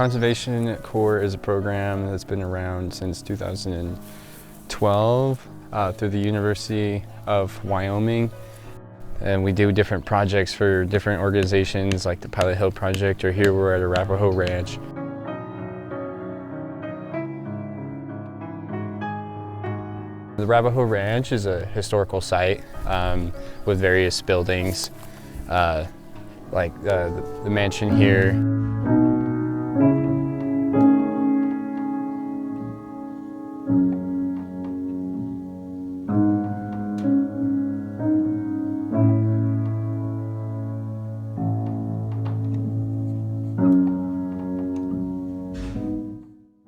Conservation Corps is a program that's been around since 2012 through the University of Wyoming. And we do different projects for different organizations like the Pilot Hill Project, or here we're at Arapaho Ranch. The Arapaho Ranch is a historical site with various buildings, like the mansion here.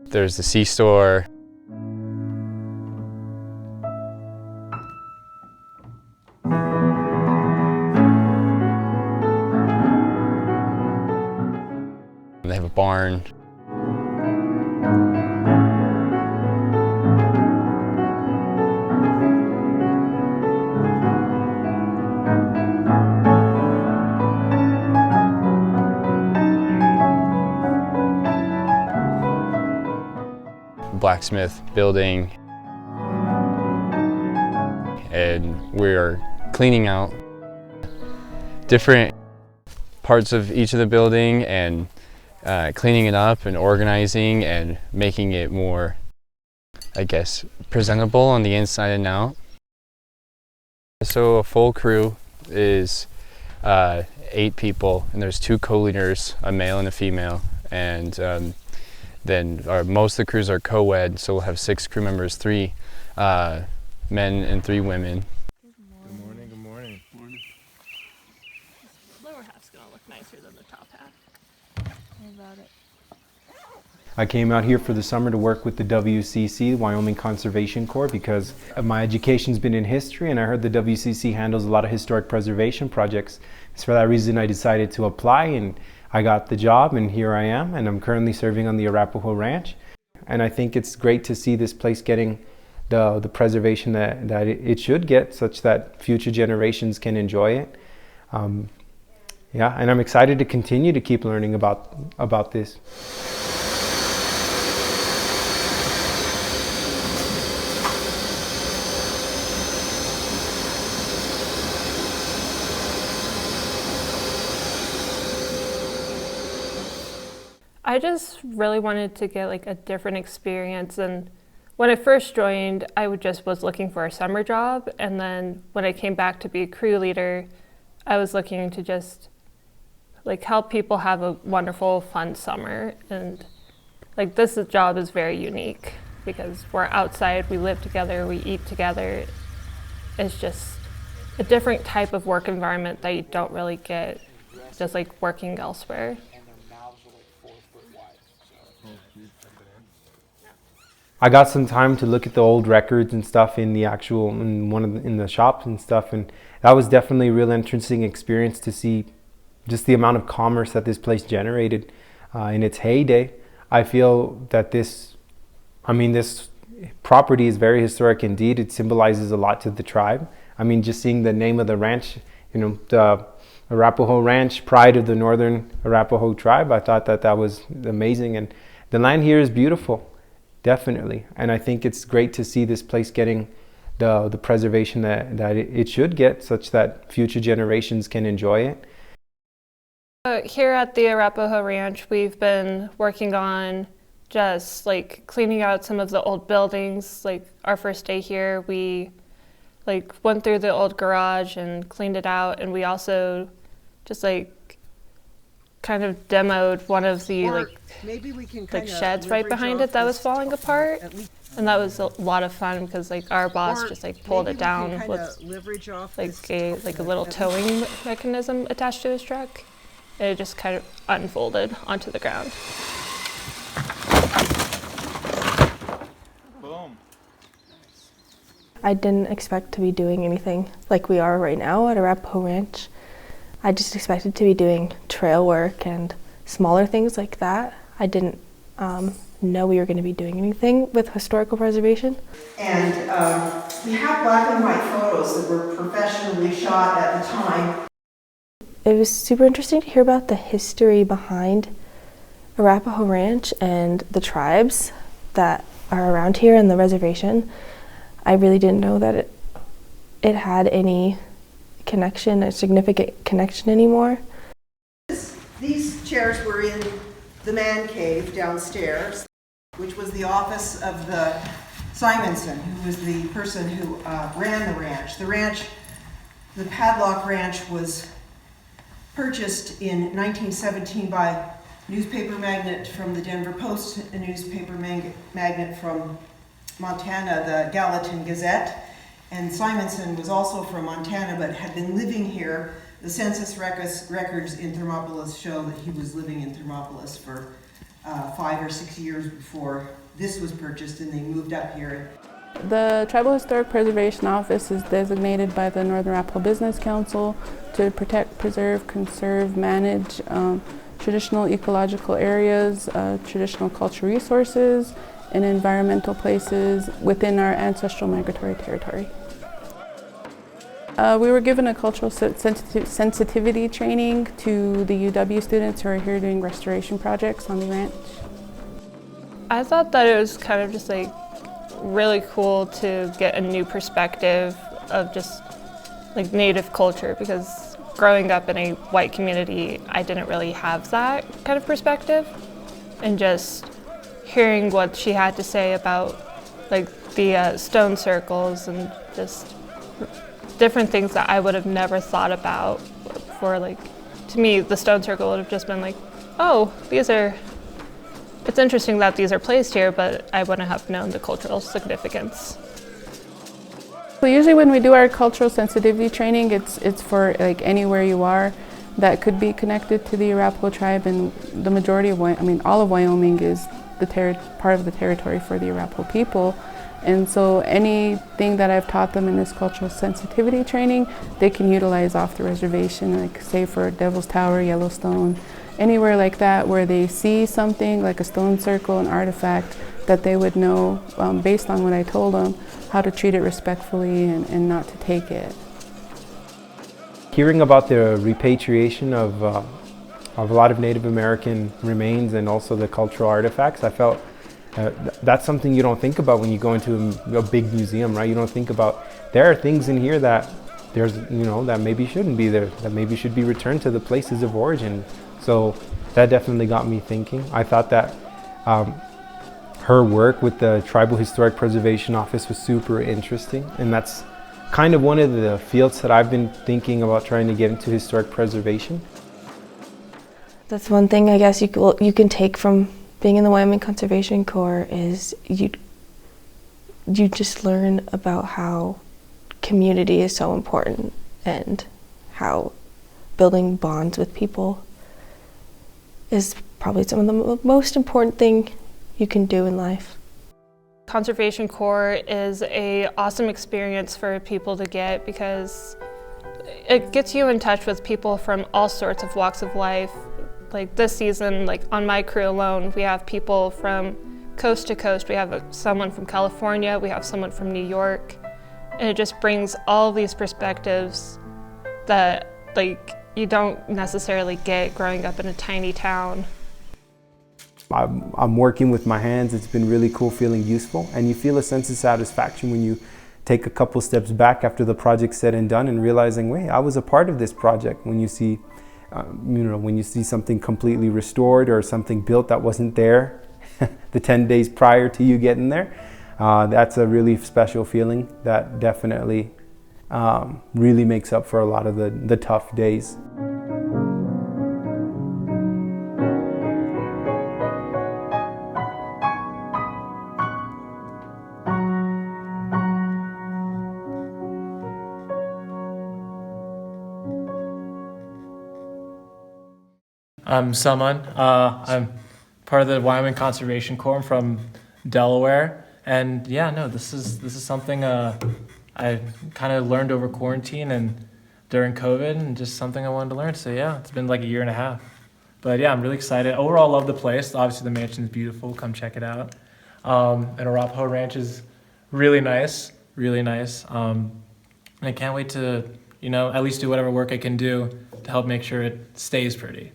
There's the C-store. They have a barn. Blacksmith building, and we're cleaning out different parts of each of the building and cleaning it up and organizing and making it more, I guess, presentable on the inside and out. So a full crew is 8 people, and there's 2 co-leaders, a male and a female, and then most of the crews are co-ed, so we'll have 6 crew members, 3 men and 3 women. Good morning, good morning. Morning. This lower half's gonna look nicer than the top half. How about it? I came out here for the summer to work with the WCC, Wyoming Conservation Corps, because my education's been in history, and I heard the WCC handles a lot of historic preservation projects. So for that reason I decided to apply, and I got the job, and here I am, and I'm currently serving on the Arapaho Ranch. And I think it's great to see this place getting the preservation that it should get, such that future generations can enjoy it. Yeah, and I'm excited to continue to keep learning about this. I just really wanted to get like a different experience, and when I first joined, I was looking for a summer job, and then when I came back to be a crew leader, I was looking to just like help people have a wonderful, fun summer. And like this job is very unique because we're outside, we live together, we eat together. It's just a different type of work environment that you don't really get just like working elsewhere. I got some time to look at the old records and stuff in the in the shops and stuff, and that was definitely a real interesting experience to see just the amount of commerce that this place generated in its heyday. I feel that this property is very historic indeed. It symbolizes a lot to the tribe. I mean, just seeing the name of the ranch, the Arapaho Ranch, pride of the northern Arapaho tribe, I thought that was amazing, and the land here is beautiful. Definitely, and I think it's great to see this place getting the preservation that it should get, such that future generations can enjoy it. Here at the Arapaho Ranch, we've been working on just like cleaning out some of the old buildings. Like our first day here, we like went through the old garage and cleaned it out, and we also just like kind of demoed one of the sheds right behind it that was falling apart, and that was a lot of fun because like our boss just like pulled it down with like a little towing mechanism attached to his truck, and it just kind of unfolded onto the ground. Boom. I didn't expect to be doing anything like we are right now at Arapaho Ranch. I just expected to be doing trail work and smaller things like that. I didn't know we were going to be doing anything with historical preservation. And we have black and white photos that were professionally shot at the time. It was super interesting to hear about the history behind Arapaho Ranch and the tribes that are around here and the reservation, I really didn't know that it had any connection, a significant connection anymore. These chairs were in the man cave downstairs, which was the office of the Simonson, who was the person who ran the ranch. The Padlock Ranch was purchased in 1917 by newspaper magnate from the Denver Post, a newspaper magnate from Montana, the Gallatin Gazette. And Simonson was also from Montana, but had been living here. The census records in Thermopolis show that he was living in Thermopolis for 5 or 6 years before this was purchased, and they moved up here. The Tribal Historic Preservation Office is designated by the Northern Arapaho Business Council to protect, preserve, conserve, manage traditional ecological areas, traditional cultural resources, and environmental places within our ancestral migratory territory. We were given a cultural sensitivity training to the UW students who are here doing restoration projects on the ranch. I thought that it was kind of just like really cool to get a new perspective of just like Native culture, because growing up in a white community, I didn't really have that kind of perspective. And just hearing what she had to say about like the stone circles and just different things that I would have never thought about before. Like, to me, the stone circle would have just been like, oh, it's interesting that these are placed here, but I wouldn't have known the cultural significance. So usually when we do our cultural sensitivity training, it's for like anywhere you are that could be connected to the Arapaho tribe, and the majority of all of Wyoming is part of the territory for the Arapaho people. And so anything that I've taught them in this cultural sensitivity training, they can utilize off the reservation, like say for Devil's Tower, Yellowstone, anywhere like that where they see something like a stone circle, an artifact, that they would know based on what I told them how to treat it respectfully and not to take it. Hearing about the repatriation of a lot of Native American remains and also the cultural artifacts, I felt that's something you don't think about when you go into a big museum, right? You don't think about, there are things in here that that maybe shouldn't be there, that maybe should be returned to the places of origin. So that definitely got me thinking. I thought that her work with the Tribal Historic Preservation Office was super interesting, and that's kind of one of the fields that I've been thinking about trying to get into, historic preservation. That's one thing I guess you can take from being in the Wyoming Conservation Corps is you just learn about how community is so important and how building bonds with people is probably some of the most important thing you can do in life. Conservation Corps is an awesome experience for people to get because it gets you in touch with people from all sorts of walks of life. Like this season, like on my crew alone, we have people from coast to coast. We have someone from California, we have someone from New York, and it just brings all these perspectives that like you don't necessarily get growing up in a tiny town. I'm working with my hands. It's been really cool, feeling useful, and you feel a sense of satisfaction when you take a couple steps back after the project's said and done and realizing, wait, I was a part of this project. When you see when you see something completely restored or something built that wasn't there the 10 days prior to you getting there, that's a really special feeling that definitely really makes up for a lot of the tough days. I'm Salman. I'm part of the Wyoming Conservation Corps. I'm from Delaware, and yeah, no, this is something I kind of learned over quarantine and during COVID, and just something I wanted to learn. So yeah, it's been like 1.5 years, but yeah, I'm really excited. Overall, love the place. Obviously, the mansion is beautiful. Come check it out. And Arapaho Ranch is really nice, really nice. And I can't wait to at least do whatever work I can do to help make sure it stays pretty.